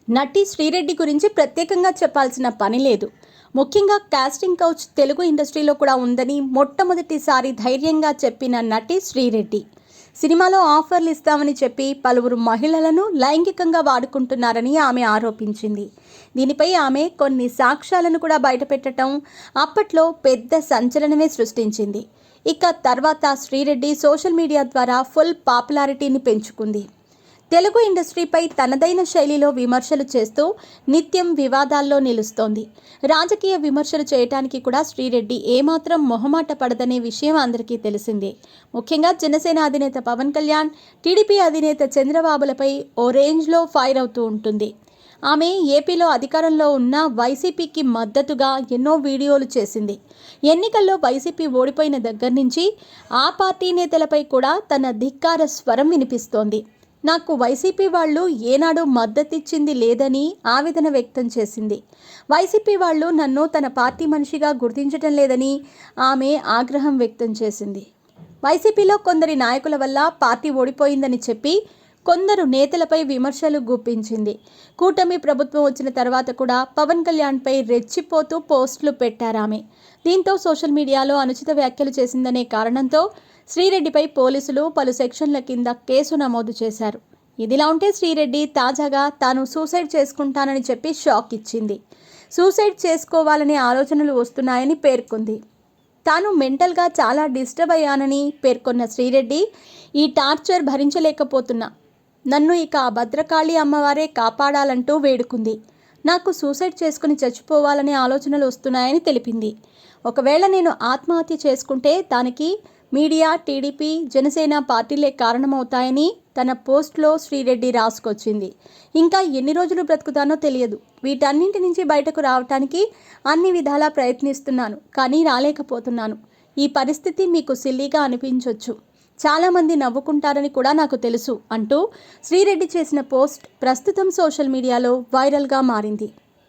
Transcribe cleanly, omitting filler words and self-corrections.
నటి శ్రీరెడ్డి గురించి ప్రత్యేకంగా చెప్పాల్సిన పని లేదు. ముఖ్యంగా కాస్టింగ్ కౌచ్ తెలుగు ఇండస్ట్రీలో కూడా ఉందని మొట్టమొదటిసారి ధైర్యంగా చెప్పిన నటి శ్రీరెడ్డి. సినిమాలో ఆఫర్లు ఇస్తామని చెప్పి పలువురు మహిళలను లైంగికంగా వాడుకుంటున్నారని ఆమె ఆరోపించింది. దీనిపై ఆమె కొన్ని సాక్ష్యాలను కూడా బయటపెట్టడం అప్పట్లో పెద్ద సంచలనమే సృష్టించింది. ఇక తర్వాత శ్రీరెడ్డి సోషల్ మీడియా ద్వారా ఫుల్ పాపులారిటీని పెంచుకుంది. తెలుగు ఇండస్ట్రీపై తనదైన శైలిలో విమర్శలు చేస్తూ నిత్యం వివాదాల్లో నిలుస్తోంది. రాజకీయ విమర్శలు చేయటానికి కూడా శ్రీరెడ్డి ఏమాత్రం మొహమాట పడదనే విషయం అందరికీ తెలిసిందే. ముఖ్యంగా జనసేన అధినేత పవన్ కళ్యాణ్, టీడీపీ అధినేత చంద్రబాబులపై ఓ రేంజ్లో ఫైర్ అవుతూ ఉంటుంది. ఆమె ఏపీలో అధికారంలో ఉన్న వైసీపీకి మద్దతుగా ఎన్నో వీడియోలు చేసింది. ఎన్నికల్లో వైసీపీ ఓడిపోయిన దగ్గర నుంచి ఆ పార్టీ నేతలపై కూడా తన ధిక్కార స్వరం వినిపిస్తోంది. నాకు వైసీపీ వాళ్ళు ఏనాడు మద్దతిచ్చింది లేదని ఆవేదన వ్యక్తం చేసింది. వైసీపీ వాళ్ళు నన్ను తన పార్టీ మనిషిగా గుర్తించటం లేదని ఆమె ఆగ్రహం వ్యక్తం చేసింది. వైసీపీలో కొందరి నాయకుల వల్ల పార్టీ ఓడిపోయిందని చెప్పి కొందరు నేతలపై విమర్శలు గుప్పించింది. కూటమి ప్రభుత్వం వచ్చిన తర్వాత కూడా పవన్ కళ్యాణ్పై రెచ్చిపోతూ పోస్టులు పెట్టారామె. దీంతో సోషల్ మీడియాలో అనుచిత వ్యాఖ్యలు చేసిందనే కారణంతో శ్రీరెడ్డిపై పోలీసులు పలు సెక్షన్ల కింద కేసు నమోదు చేశారు. ఇదిలా ఉంటే శ్రీరెడ్డి తాజాగా తాను సూసైడ్ చేసుకుంటానని చెప్పి షాక్ ఇచ్చింది. సూసైడ్ చేసుకోవాలనే ఆలోచనలు వస్తున్నాయని పేర్కొంది. తాను మెంటల్గా చాలా డిస్టర్బ్ అయ్యానని పేర్కొన్న శ్రీరెడ్డి, ఈ టార్చర్ భరించలేకపోతున్నా, నన్ను ఇక ఆ భద్రకాళి అమ్మవారే కాపాడాలంటూ వేడుకుంది. నాకు సూసైడ్ చేసుకుని చచ్చిపోవాలనే ఆలోచనలు వస్తున్నాయని తెలిపింది. ఒకవేళ నేను ఆత్మహత్య చేసుకుంటే దానికి మీడియా, టీడీపీ, జనసేన పార్టీలే కారణమవుతాయని తన పోస్ట్లో శ్రీరెడ్డి రాసుకొచ్చింది. ఇంకా ఎన్ని రోజులు బ్రతుకుతానో తెలియదు. వీటన్నింటి నుంచి బయటకు రావటానికి అన్ని విధాలా ప్రయత్నిస్తున్నాను, కానీ రాలేకపోతున్నాను. ఈ పరిస్థితి మీకు సిల్లీగా అనిపించవచ్చు, చాలామంది నవ్వుకుంటారని కూడా నాకు తెలుసు అంటూ శ్రీరెడ్డి చేసిన పోస్ట్ ప్రస్తుతం సోషల్ మీడియాలో వైరల్గా మారింది.